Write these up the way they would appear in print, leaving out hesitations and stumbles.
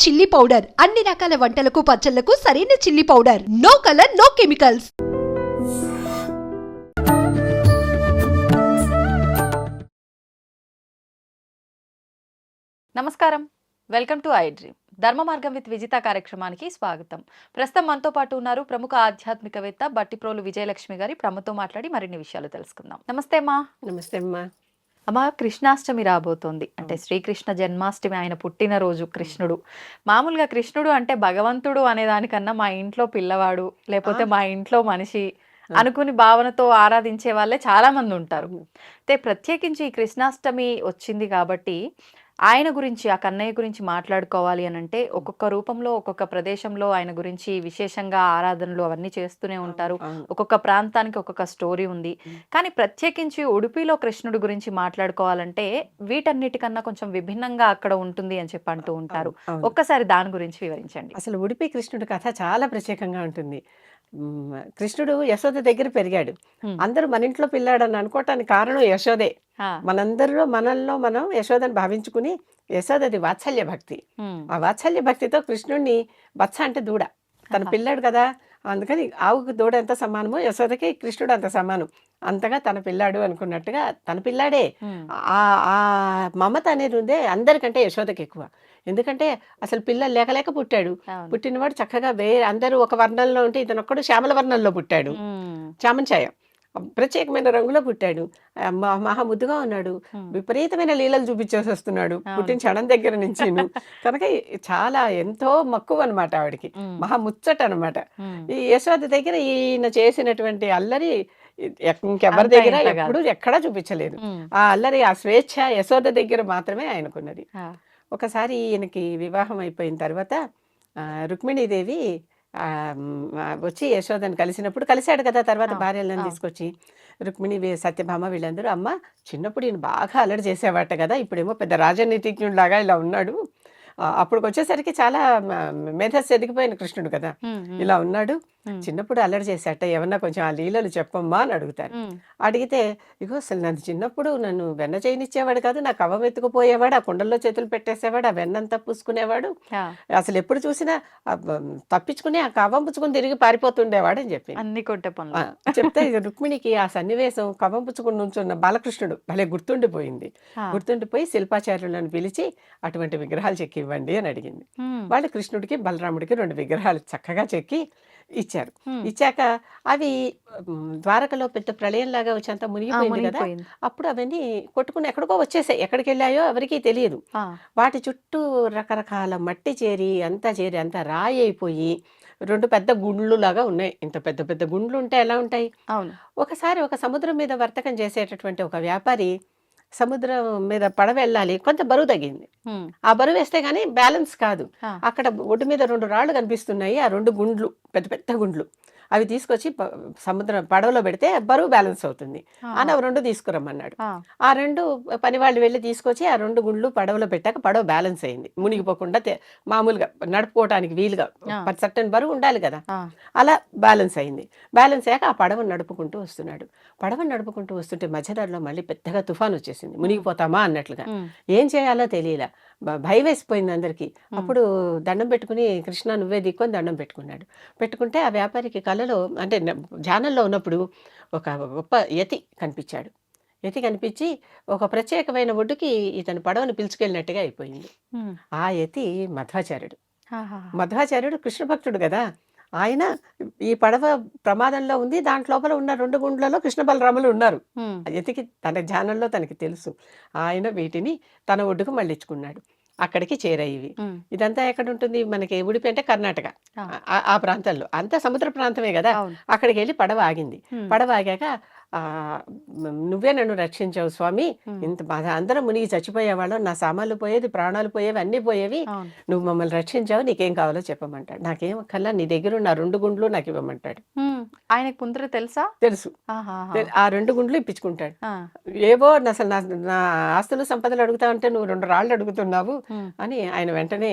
Chilli powder అన్ని రకాల వంటలకు పచ్చళ్లకు సరైన chilli powder. No colour no chemicals. నమస్కారం, వెల్కమ్ టు ఐ డ్రీమ్. ధర్మ మార్గం విత్ విజిత కార్యక్రమానికి స్వాగతం. ప్రస్తుతం మనతో పాటు ఉన్నారు ప్రముఖ ఆధ్యాత్మికవేత్త బట్టిప్రోలు విజయలక్ష్మి గారి. ప్రముఖతో మాట్లాడి మరిన్ని విషయాలు తెలుసుకుందాం. నమస్తే అమ్మా. నమస్తే అమ్మా. అమ్మ, కృష్ణాష్టమి రాబోతోంది. అంటే శ్రీకృష్ణ జన్మాష్టమి, ఆయన పుట్టినరోజు కృష్ణుడు. మామూలుగా కృష్ణుడు అంటే భగవంతుడు అనే దానికన్నా మా ఇంట్లో పిల్లవాడు, లేకపోతే మా ఇంట్లో మనిషి అనుకుని భావనతో ఆరాధించే వాళ్ళే చాలా మంది ఉంటారు. అయితే ప్రత్యేకించి ఈ కృష్ణాష్టమి వచ్చింది కాబట్టి ఆయన గురించి, ఆ కన్నయ్య గురించి మాట్లాడుకోవాలి అని అంటే ఒక్కొక్క రూపంలో ఒక్కొక్క ప్రదేశంలో ఆయన గురించి విశేషంగా ఆరాధనలు అవన్నీ చేస్తూనే ఉంటారు. ఒక్కొక్క ప్రాంతానికి ఒక్కొక్క స్టోరీ ఉంది. కానీ ప్రత్యేకించి ఉడుపిలో కృష్ణుడి గురించి మాట్లాడుకోవాలంటే వీటన్నిటికన్నా కొంచెం విభిన్నంగా అక్కడ ఉంటుంది అని చెప్పి అంటూ ఉంటారు. ఒక్కసారి దాని గురించి వివరించండి. అసలు ఉడిపి కృష్ణుడి కథ చాలా ప్రత్యేకంగా ఉంటుంది. కృష్ణుడు యశోద దగ్గర పెరిగాడు. అందరూ మన ఇంట్లో పిల్లాడని అనుకోవటానికి కారణం యశోదే. మనల్లో మనం యశోదని భావించుకుని, యశోదది వాత్సల్య భక్తి. ఆ వాత్సల్య భక్తితో కృష్ణుడిని బత్స అంటే దూడ, తన పిల్లాడు కదా, అందుకని ఆవుకు దూడ ఎంత సమానమో యశోదకి కృష్ణుడు అంత సమానం. అంతగా తన పిల్లాడు అనుకున్నట్టుగా తన పిల్లాడే. ఆ మమత అనేది ఉందే అందరికంటే యశోదకి ఎక్కువ. ఎందుకంటే అసలు పిల్లలు లేక లేక పుట్టాడు. పుట్టినవాడు చక్కగా అందరూ ఒక వర్ణంలో ఉంటే ఇతను ఒక్కడు శ్యామల వర్ణంలో పుట్టాడు. చామంచాయ ప్రత్యేకమైన రంగులో పుట్టాడు. మహా ముద్దుగా ఉన్నాడు. విపరీతమైన లీలలు చూపించేసి వస్తున్నాడు పుట్టిన క్షణం దగ్గర నుంచి. కనుక చాలా ఎంతో మక్కువ అనమాట ఆవిడికి, మహా ముచ్చట అనమాట. ఈ యశోద దగ్గర ఈయన చేసినటువంటి అల్లరి ఇంకెవరి దగ్గర ఎప్పుడు ఎక్కడా చూపించలేదు. ఆ అల్లరి, ఆ స్వేచ్ఛ యశోద దగ్గర మాత్రమే ఆయనకున్నది. ఒకసారి ఈయనకి వివాహం అయిపోయిన తర్వాత రుక్మిణీదేవి వచ్చి యశోదని కలిశాడు కదా. తర్వాత భార్యలను తీసుకొచ్చి రుక్మిణి, సత్యభామ వీళ్ళందరూ, అమ్మ చిన్నప్పుడు ఈయన బాగా అల్లరి చేసేవాట కదా, ఇప్పుడేమో పెద్ద రాజనీతిజ్ఞుడిలాగా ఇలా ఉన్నాడు. అప్పుడు వచ్చేసరికి చాలా మేధస్సు ఎదిగిపోయిన కృష్ణుడు కదా, ఇలా ఉన్నాడు. చిన్నప్పుడు అల్లరి చేశాట, ఏమన్నా కొంచెం ఆ లీలలు చెప్పమ్మా అని అడుగుతారు. అడిగితే, ఇగో అసలు నన్ను చిన్నప్పుడు నన్ను వెన్న చేయనిచ్చేవాడు కాదు, నాకు కవ్వం ఎత్తుకుపోయేవాడు, ఆ కుండల్లో చేతులు పెట్టేసేవాడు, ఆ వెన్నంతా పూసుకునేవాడు, అసలు ఎప్పుడు చూసినా తప్పించుకుని ఆ కవ్వం పుచ్చుకుని తిరిగి పారిపోతుండేవాడు అని చెప్పి అన్ని కొట్టే పనులు చెప్తే, రుక్మిణికి ఆ సన్నివేశం కవ్వం పుచ్చుకుని నుంచున్న బాలకృష్ణుడు భలే గుర్తుండిపోయింది. గుర్తుండిపోయి శిల్పాచార్యులను పిలిచి అటువంటి విగ్రహాలు చెక్కి ఇవ్వండి అని అడిగింది. వాళ్ళు కృష్ణుడికి బలరాముడికి 2 విగ్రహాలు చక్కగా చెక్కి ఇచ్చారు. ఇచ్చాక అవి ద్వారకలో పెద్ద ప్రళయంలాగా వచ్చి అంతా మునిగిపోయింది కదా. అప్పుడు అవన్నీ కొట్టుకుని ఎక్కడికో వచ్చేసాయి. ఎక్కడికి వెళ్ళాయో ఎవరికీ తెలియదు. వాటి చుట్టూ రకరకాల మట్టి చేరి అంతా రాయి అయిపోయి 2 పెద్ద గుండ్లు లాగా ఉన్నాయి. ఇంత పెద్ద పెద్ద గుండ్లు ఉంటే ఎలా ఉంటాయి. ఒకసారి ఒక సముద్రం మీద వర్తకం చేసేటటువంటి ఒక వ్యాపారి సముద్రం మీద పడవ వెళ్ళాలి, కొంత బరువు తగ్గింది. ఆ బరువు వేస్తే గానీ బ్యాలెన్స్ కాదు. అక్కడ ఒడ్డు మీద 2 రాళ్లు కనిపిస్తున్నాయి. ఆ 2 గుండ్లు, పెద్ద పెద్ద గుండ్లు, అవి తీసుకొచ్చి సముద్రం పడవలో పెడితే బరువు బ్యాలెన్స్ అవుతుంది అని 2 తీసుకురమ్మన్నాడు. ఆ 2 పని వాళ్ళు వెళ్ళి తీసుకొచ్చి ఆ 2 గుండ్లు పడవలో పెట్టాక పడవ బ్యాలెన్స్ అయింది. మునిగిపోకుండా మామూలుగా నడుపుకోవటానికి వీలుగా సర్టెన్ బరువు ఉండాలి కదా, అలా బ్యాలెన్స్ అయింది. బ్యాలెన్స్ అయ్యాక ఆ పడవను నడుపుకుంటూ వస్తున్నాడు. పడవను నడుపుకుంటూ వస్తుంటే మధ్యదారిలో మళ్ళీ పెద్దగా తుఫాను వచ్చేసింది. మునిగిపోతామా అన్నట్లుగా. ఏం చేయాలో తెలియలా, భయం వేసిపోయింది అందరికీ. అప్పుడు దండం పెట్టుకుని, కృష్ణ నువ్వే దిక్కొని దండం పెట్టుకుంటే ఆ వ్యాపారికి కలలో, అంటే ధ్యానంలో ఉన్నప్పుడు ఒక గొప్ప యతి కనిపించాడు. యతి కనిపించి ఒక ప్రత్యేకమైన ఒడ్డుకి ఇతను పడవను పిలుచుకెళ్ళినట్టుగా అయిపోయింది. ఆ యతి మధ్వాచార్యుడు కృష్ణ భక్తుడు కదా. ఆయన ఈ పడవ ప్రమాదంలో ఉంది, దాంట్లోపల ఉన్న 2 గుండ్లలో కృష్ణ బలరాములు ఉన్నారు. యతికి తన ధ్యానంలో తనకి తెలుసు. ఆయన వీటిని తన ఒడ్డుకు మళ్ళించుకున్నాడు. అక్కడికి చేరాయి. ఇదంతా ఎక్కడ ఉంటుంది, మనకి ఉడిపి అంటే కర్ణాటక, ఆ ప్రాంతంలో అంతా సముద్ర ప్రాంతమే కదా. అక్కడికి వెళ్ళి పడవ ఆగింది. పడవ ఆగాక, నువ్వే నన్ను రక్షించావు స్వామి, ఇంత అందరం మునిగి చచ్చిపోయేవాళ్ళం, నా సామాన్లు పోయేది, ప్రాణాలు పోయేవి, అన్నీ పోయేవి, నువ్వు మమ్మల్ని రక్షించావు, నీకేం కావాలో చెప్పమంటాడు. నాకేం కల్లా నీ దగ్గర ఉన్న 2 గుండ్లు నాకు ఇవ్వమంటాడు. ఆయనకు ముందర తెలుసు. ఆ 2 గుండ్లు ఇప్పించుకుంటాడు. ఏవో అసలు నా ఆస్తులు సంపదలు అడుగుతా ఉంటే నువ్వు 2 రాళ్ళు అడుగుతున్నావు అని ఆయన వెంటనే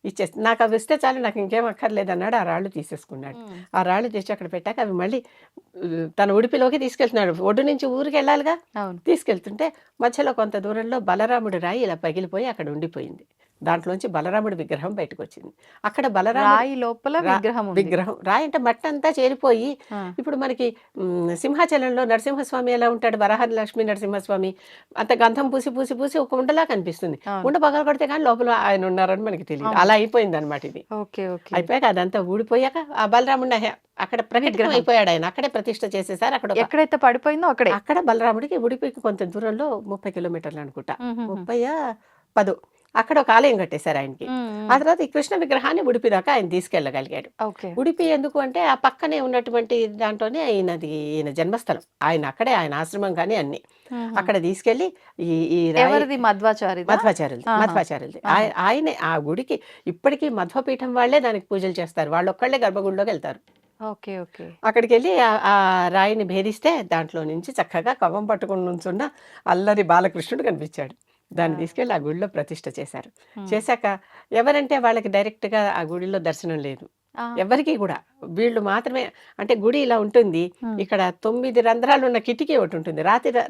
ఇచ్చేసి, నాకు అవి ఇస్తే చాలు, నాకు ఇంకేం అక్కర్లేదన్నాడు. ఆ రాళ్ళు తీసేసుకున్నాడు. ఆ రాళ్ళు తెచ్చి అక్కడ పెట్టాక అవి మళ్ళీ తన ఉడిపిలోకి తీసుకెళ్తున్నాడు. ఒడ్డు నుంచి ఊరికి వెళ్ళాలిగా. తీసుకెళ్తుంటే మధ్యలో కొంత దూరంలో బలరాముడి రాయి ఇలా పగిలిపోయి అక్కడ ఉండిపోయింది. దాంట్లోంచి బలరాముడి విగ్రహం బయటకు వచ్చింది. అక్కడ బలరాముడు రాయి లోపల విగ్రహం ఉంది. విగ్రహం రాయి అంటే మట్టి అంతా చేరిపోయి ఆ, ఇప్పుడు మనకి సింహాచలంలో నరసింహస్వామి ఎలా ఉంటాడు, వరహరి లక్ష్మీ నరసింహస్వామి అంత గంధం పూసి పూసి పూసి ఒక ఉండలా కనిపిస్తుంది. అవును. ఉండ పగల కొడితే కానీ లోపల ఆయన ఉన్నారని మనకి తెలియదు. అవును. అలా అయిపోయింది అనమాట ఇది. Okay okay. అయిపోయాక అదంతా ఊడిపోయాక ఆ బలరాముడిని అక్కడ ప్రకటితం విగ్రహం. అయిపోయాడు. ఆయన అక్కడే ప్రతిష్ఠ చేసేసారు. అక్కడ ఎక్కడైతే పడిపోయిందో అక్కడే. అక్కడ బలరాముడికి ఉడిపికి కొంత దూరంలో 30 కిలోమీటర్లు అనుకుంటా, 30 అక్కడ ఒక ఆలయం కట్టేశారు ఆయనకి. ఆ తర్వాత ఈ కృష్ణ విగ్రహాన్ని ఉడిపి దాకా ఆయన తీసుకెళ్ళగలిగాడు. ఓకే. ఉడిపి ఎందుకు అంటే ఆ పక్కనే ఉన్నటువంటి దాంట్లోనే ఈయన జన్మస్థలం. ఆయన అక్కడే ఆయన ఆశ్రమం కానీ అన్ని అక్కడ తీసుకెళ్లి ఈ ఈ రాయి ఎవరిది? మధ్వాచార్య. మధ్వాచార్యులది. ఆయనే ఆ గుడికి ఇప్పటికీ మధ్వపీఠం వాళ్ళే దానికి పూజలు చేస్తారు. వాళ్ళు ఒక్కళ్ళే గర్భగుడిలోకి వెళ్తారు. Okay okay. అక్కడికి వెళ్ళి ఆ రాయిని భేదిస్తే దాంట్లో నుంచి చక్కగా కవ్వం పట్టుకుని నుంచున్న అల్లరి బాలకృష్ణుడు కనిపించాడు. దాన్ని తీసుకెళ్ళి ఆ గుడిలో ప్రతిష్ఠ చేశారు. చేశాక ఎవరంటే వాళ్ళకి డైరెక్ట్గా ఆ గుడిలో దర్శనం లేదు ఎవరికి కూడా. వీళ్ళు మాత్రమే, అంటే గుడి ఇలా ఉంటుంది. ఇక్కడ 9 రంధ్రాలు ఉన్న కిటికీ ఒకటి ఉంటుంది,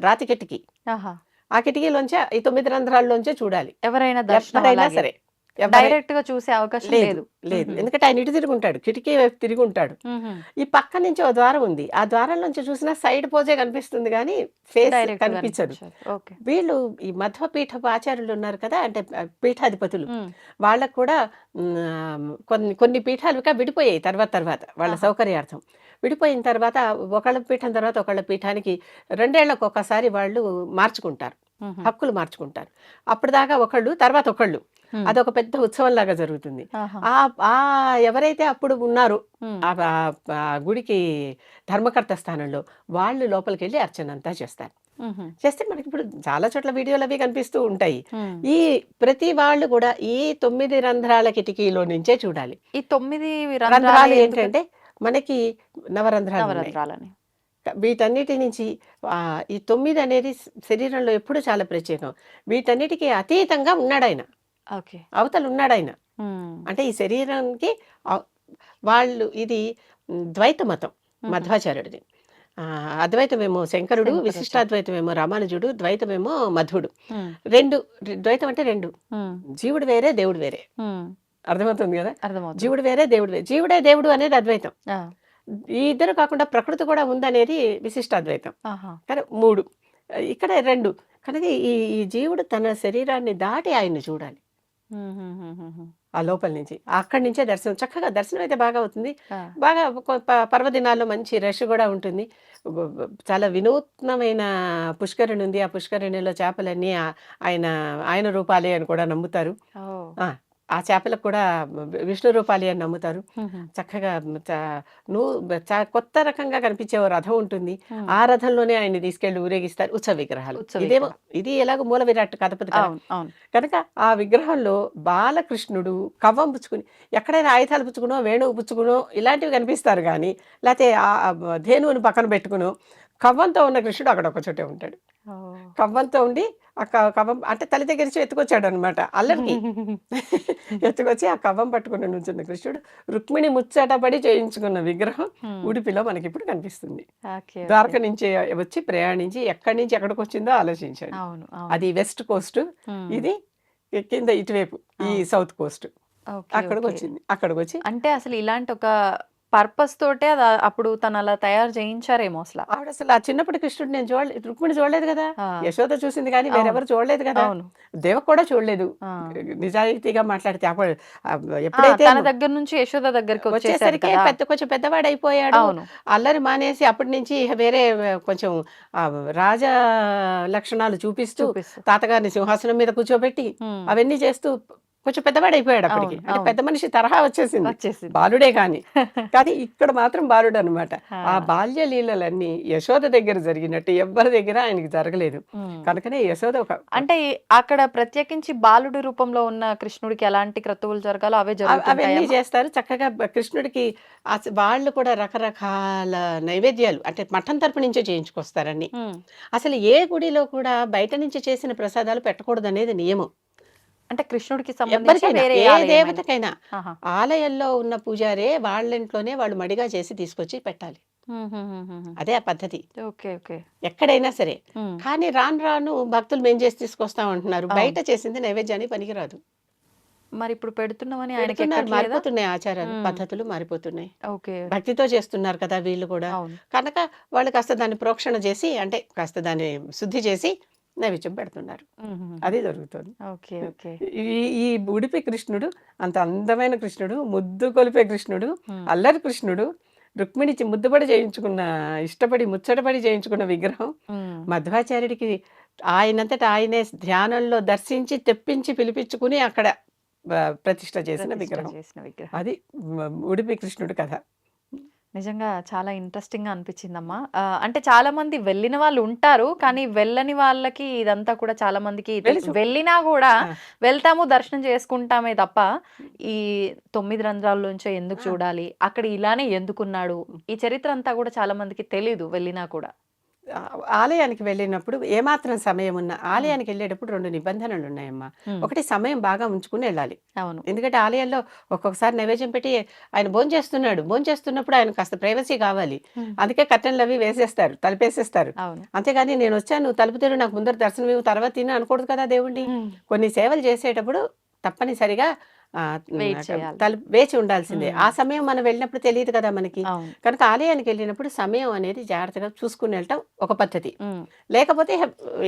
రాతి కిటికీ. ఆ కిటికీలోంచే ఈ 9 రంధ్రాల్లోంచే చూడాలి ఎవరైనా దర్శనం ఎవరైనా అలాగే. సరే. డైరెక్ట్ గా చూసే అవకాశం లేదు లేదు. లేదు ఎందుకంటే ఆయన ఇటు తిరిగి ఉంటాడు, కిటికీ వైపు తిరిగి ఉంటాడు. ఈ పక్క నుంచి ఒక ద్వారం ఉంది, ఆ ద్వారం నుంచి చూసినా సైడ్ పోజే కనిపిస్తుంది కానీ ఫేస్ డైరెక్ట్ గా కనిపించదు. కనిపించదు. ఓకే. వీళ్ళు ఈ మధ్వపీఠపు ఆచార్యులు ఉన్నారు కదా, అంటే పీఠాధిపతులు, వాళ్ళకు కూడా కొన్ని పీఠాలుగా విడిపోయాయి తర్వాత వాళ్ళ సౌకర్యార్థం. విడిపోయిన తర్వాత ఒకళ్ళ పీఠం తర్వాత ఒకళ్ళ పీఠానికి 2 ఏళ్లకు ఒకసారి వాళ్ళు మార్చుకుంటారు, హక్కులు మార్చుకుంటారు. అప్పటిదాకా ఒకళ్ళు తర్వాత ఒకళ్ళు, అదొక పెద్ద ఉత్సవం లాగా జరుగుతుంది. ఆ ఎవరైతే అప్పుడు ఉన్నారో ఆ గుడికి ధర్మకర్త స్థానంలో వాళ్ళు లోపలికి వెళ్ళి అర్చన అంతా చేస్తారు. చేస్తే మనకి ఇప్పుడు చాలా చోట్ల వీడియోలు అవి కనిపిస్తూ ఉంటాయి. ఈ ప్రతి వాళ్ళు కూడా ఈ 9 రంధ్రాల కిటికీలో నుంచే చూడాలి. ఈ 9 రంధ్రాలు ఏంటంటే మనకి నవరంధ్రాలు ఉన్నాయి. నవరంధ్రాలని. వీటన్నిటి నుంచి ఈ 9 అనేది శరీరంలో ఎప్పుడు చాలా ప్రత్యేకం. వీటన్నిటికీ అతీతంగా ఉన్నాడు ఆయన, ఓకే. అవతల ఉన్నాడు ఆయన. అంటే ఈ శరీరానికి వాళ్ళు ఇది ద్వైత మతం మధ్వాచార్యుడిది. అద్వైతమేమో శంకరుడు, విశిష్టాద్వైతమేమో రామానుజుడు, ద్వైతమేమో మధుడు. ద్వైతం అంటే 2, జీవుడు వేరే దేవుడు వేరే. అర్థమవుతుంది కదా, జీవుడు వేరే దేవుడు వేరే. జీవుడే దేవుడు అనేది అద్వైతం. ఈ ఇద్దరు కాకుండా ప్రకృతి కూడా ఉందనేది విశిష్టాద్వైతం. కానీ 3 ఇక్కడ 2 కనుక ఈ జీవుడు తన శరీరాన్ని దాటి ఆయన్ని చూడాలి. ఆ లోపల నుంచి అక్కడి నుంచే దర్శనం, చక్కగా దర్శనం అయితే బాగా అవుతుంది. బాగా పర్వదినాల్లో మంచి రష్ కూడా ఉంటుంది. చాలా వినూత్నమైన పుష్కరిణి ఉంది. ఆ పుష్కరిణిలో చేపలన్నీ ఆయన రూపాలే అని కూడా నమ్ముతారు. ఆ చేపలకు కూడా విష్ణు రూపాలి అని నమ్ముతారు. చక్కగా కొత్త రకంగా కనిపించే ఓ రథం ఉంటుంది. ఆ రథంలోనే ఆయన్ని తీసుకెళ్లి ఊరేగిస్తారు. ఉత్సవ విగ్రహాలు. ఇది ఎలాగో మూల విరాట్ కథపతి కనుక ఆ విగ్రహంలో బాలకృష్ణుడు కవ్వం పుచ్చుకుని, ఎక్కడైనా ఆయుధాలు పుచ్చుకునో వేణువు పుచ్చుకునో ఇలాంటివి కనిపిస్తారు కానీ, లేకపోతే ధేనువుని పక్కన పెట్టుకునో కవ్వంతో ఉన్న కృష్ణుడు అక్కడ ఒక చోటే ఉంటాడు. కవ్వంతో ఉండి ఆ కవ్వం అంటే తల్లి దగ్గర నుంచి ఎత్తుకొచ్చాడు అనమాట అల్లరికి. ఎత్తుకొచ్చి ఆ కవ్వం పట్టుకుని నుంచున్న కృష్ణుడు రుక్మిణి ముచ్చటపడి చేయించుకున్న విగ్రహం ఉడిపిలో మనకి ఇప్పుడు కనిపిస్తుంది. ద్వారక నుంచి వచ్చి ప్రయాణించి ఎక్కడి నుంచి ఎక్కడికి వచ్చిందో ఆలోచించాడు. అది వెస్ట్ కోస్ట్, ఇది కింద ఇటువైపు ఈ సౌత్ కోస్ట్. అక్కడికి వచ్చింది. అక్కడికి వచ్చి అంటే అసలు ఇలాంటి ఒక పర్పస్ తోటే అప్పుడు తను అలా తయారు చేయించారేమో. అసలు ఆ చిన్నప్పటి కృష్ణుడు నేను రుక్మిణి చూడలేదు కదా, యశోద చూసింది కానీ వేరెవరు చూడలేదు కదా, దేవ కూడా చూడలేదు. నిజాయితీగా మాట్లాడితే ఎప్పుడైతే తన దగ్గర నుంచి యశోద దగ్గరికి వచ్చేసరికి కొంచెం పెద్దవాడు అయిపోయాడు. అల్లరి మానేసి అప్పటి నుంచి వేరే కొంచెం రాజ లక్షణాలు చూపిస్తూ తాతగారిని సింహాసనం మీద కూర్చోబెట్టి అవన్నీ చేస్తూ కొంచెం పెద్దవాడు అయిపోయాడు. అప్పటికి అంటే పెద్ద మనిషి తరహా వచ్చేసింది, బాలుడే కానీ ఇక్కడ మాత్రం బాలుడు అనమాట. ఆ బాల్య లీలలన్నీ యశోద దగ్గర జరిగినట్టు ఎవ్వరి దగ్గర ఆయనకి జరగలేదు. కనుకనే యశోద అంటే అక్కడ ప్రత్యేకించి బాలుడి రూపంలో ఉన్న కృష్ణుడికి ఎలాంటి క్రతువులు జరగాలో అవన్నీ చేస్తారు చక్కగా. కృష్ణుడికి వాళ్ళు కూడా రకరకాల నైవేద్యాలు అంటే మఠం తరపు నుంచే చేయించుకొస్తారని. అసలు ఏ గుడిలో కూడా బయట నుంచి చేసిన ప్రసాదాలు పెట్టకూడదు అనేది నియమం. అంటే కృష్ణుడికి ఏ దేవతకైనా ఆలయంలో ఉన్న పూజారే వాళ్ళ ఇంట్లోనే వాళ్ళు మడిగా చేసి తీసుకొచ్చి పెట్టాలి. అదే ఆ పద్ధతి ఎక్కడైనా సరే. కానీ రాను రాను భక్తులు మేం చేసి తీసుకొస్తాం అంటున్నారు. బయట చేసింది నైవేద్యానికి పనికిరాదు. మరి ఇప్పుడు పెడుతున్నామని ఆయనకి పెడుతున్నారు, ఎక్కట్లేదా? మారిపోతున్నాయి ఆచారాలు, హ్మ్. పద్ధతులు మారిపోతున్నాయి. ఓకే. భక్తితో చేస్తున్నారు కదా వీళ్ళు కూడా. అవును. కనుక వాళ్ళు కాస్త దాన్ని ప్రోక్షణ చేసి, అంటే కాస్త దాన్ని శుద్ధి చేసి నైవేద్యం పెడుతున్నారు. హుహుహు. అది జరుగుతుంది. ఓకే. ఓకే. ఈ ఈ ఉడిపి కృష్ణుడు అంత అందమైన కృష్ణుడు, ముద్దు కొలిపే కృష్ణుడు, హ్మ్. అల్లరి కృష్ణుడు, రుక్మిణి ముద్దుపడి చేయించుకున్న, ఇష్టపడి ముచ్చటపడి చేయించుకున్న విగ్రహం. హ్మ్. మధ్వాచార్యుడికి ఆయనంతట ఆయనే ధ్యానంలో దర్శించి తెప్పించి పిలిపించుకుని అక్కడ ప్రతిష్ఠ చేసిన ప్రతిష్ఠ విగ్రహం. చేసిన విగ్రహం. అది ఉడిపి కృష్ణుడి కథ. నిజంగా చాలా ఇంట్రెస్టింగ్‌గా అనిపించిందమ్మా. అంటే చాలా మంది వెళ్ళిన వాళ్ళు ఉంటారు. కానీ వెళ్ళని వాళ్ళకి ఇదంతా కూడా చాలా మందికి తెలుసు. వెళ్ళినా గూడా ఆ. వెళ్తాము, దర్శనం చేసుకుంటామే తప్ప, ఈ 9 రంధ్రాల్లోంచో ఎందుకు ఆ. చూడాలి? అక్కడ ఇలానే ఎందుకున్నాడు? ఈ చరిత్ర అంతా కూడా చాలా మందికి తెలీదు వెళ్ళినా కూడా. ఆలయానికి వెళ్ళినప్పుడు ఏమాత్రం సమయం ఉన్నా, హ్మ్. ఆలయానికి వెళ్ళేటప్పుడు 2 నిబంధనలు ఉన్నాయమ్మా. హ్మ్. ఒకటి, సమయం బాగా ఉంచుకుని వెళ్ళాలి. అవును. ఎందుకంటే ఆలయాల్లో ఒక్కొక్కసారి నైవేద్యం పెట్టి ఆయన భోంచేస్తున్నాడు. భోంచేస్తున్నప్పుడు ఆయన కాస్త ప్రైవసీ కావాలి. హ్మ్. అందుకే కర్టెన్‌లవి వేసేస్తారు. తలుపేసేస్తారు. అవును. అంతేగాని నేనొచ్చాను, తలుపు తెరువు, నాకు ముందర దర్శనం ఇవ్వు, తర్వాత తిను అనకూడదు కదా దేవుడిని. హ్మ్. కొన్ని సేవలు చేసేటప్పుడు తప్పనిసరిగా వెయిట్ చేయాలి. వేచి ఉండాల్సిందే. హ్మ్. ఆ సమయం మనం వెళ్ళినప్పుడు తెలీదు కదా మనకి. అవును. కనుక ఆలయానికి వెళ్ళినప్పుడు సమయం అనేది జాగ్రత్తగా చూసుకుని వెళ్ళటం ఒక పద్ధతి. హ్మ్. లేకపోతే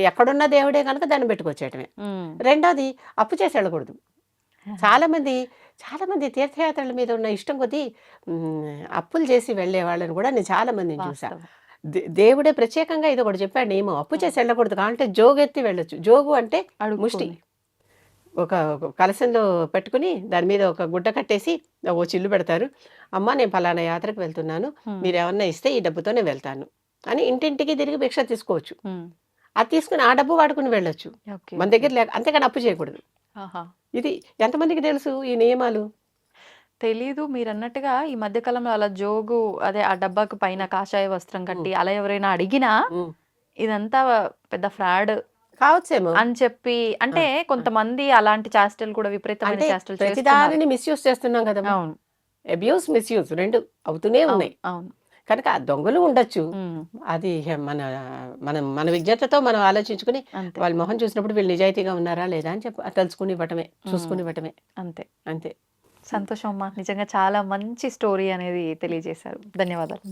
ఎక్కడున్న దేవుడే కనుక దాన్ని పెట్టుకొచ్చేయటమే. హ్మ్. రెండోది, అప్పు చేసి వెళ్ళకూడదు. చాలామంది చాలామంది తీర్థయాత్రల మీద ఉన్న ఇష్టం కొద్దీ అప్పులు చేసి వెళ్ళే వాళ్ళని కూడా నేను చాలా మందిని చూసా. వాస్తవం. దేవుడే ప్రత్యేకంగా ఇది ఒకటి చెప్పాడు నియమం. అప్పు హ్మ్. చేసి వెళ్ళకూడదు. కావాలంటే జోగెత్తి వెళ్ళొచ్చు. జోగు అంటే ముష్టి. అడుక్కొని. ఒక కలశంలో పెట్టుకుని దాని మీద ఒక గుడ్డ కట్టేసి ఓ చిల్లు పెడతారు. అమ్మ, నేను ఫలానా యాత్రకు వెళ్తున్నాను. హ్మ్. మీరేమన్నా ఇస్తే ఈ డబ్బుతో నేను వెళ్తాను అని ఇంటింటికి తిరిగి భిక్ష తీసుకోవచ్చు. హ్మ్. అది తీసుకుని ఆ డబ్బు వాడుకుని వెళ్ళొచ్చు. ఓకే. మన ఓకే. దగ్గర లేక, అంతేగాని అప్పు చేయకూడదు. ఆహా! ఇది ఎంతమందికి తెలుసు ఈ నియమాలు? తెలీదు. మీరన్నట్టుగా ఈ మధ్య కాలంలో అలా జోగు, అదే ఆ డబ్బాకు పైన హ్మ్. కాషాయ వస్త్రం హ్మ్. కట్టి అలా ఎవరైనా అడిగినా హ్మ్. ఇదంతా పెద్ద ఫ్రాడ్ కావచ్చేమో. అని చెప్పి, ఆ! అంటే ఆ! కొంతమంది అలాంటి చేష్టలు కూడా, విపరీతమైన అంటే చేష్టలు ప్రతి చేస్తున్నారు. దానిని మిస్‌యూజ్ చేస్తున్నాం కదమ్మా. అవును. అబ్యూస్, మిస్‌యూజ్ 2 అవుతూనే అవును. ఉన్నాయి. అవును. కనుక ఆ దొంగలు ఉండొచ్చు. హ్మ్. అది మన విజ్ఞతతో మనం ఆలోచించుకుని, అంతే. వాళ్ళ మొహం చూసినప్పుడు వీళ్ళు నిజాయితీగా ఉన్నారా లేదా అని తెలుసుకుని ఇవ్వటమే. హ్మ్. చూసుకుని ఇవ్వటమే. అంతే. అంతే. సంతోషం అమ్మా. నిజంగా చాలా మంచి స్టోరీ అనేది తెలియజేశారు. ధన్యవాదాలు.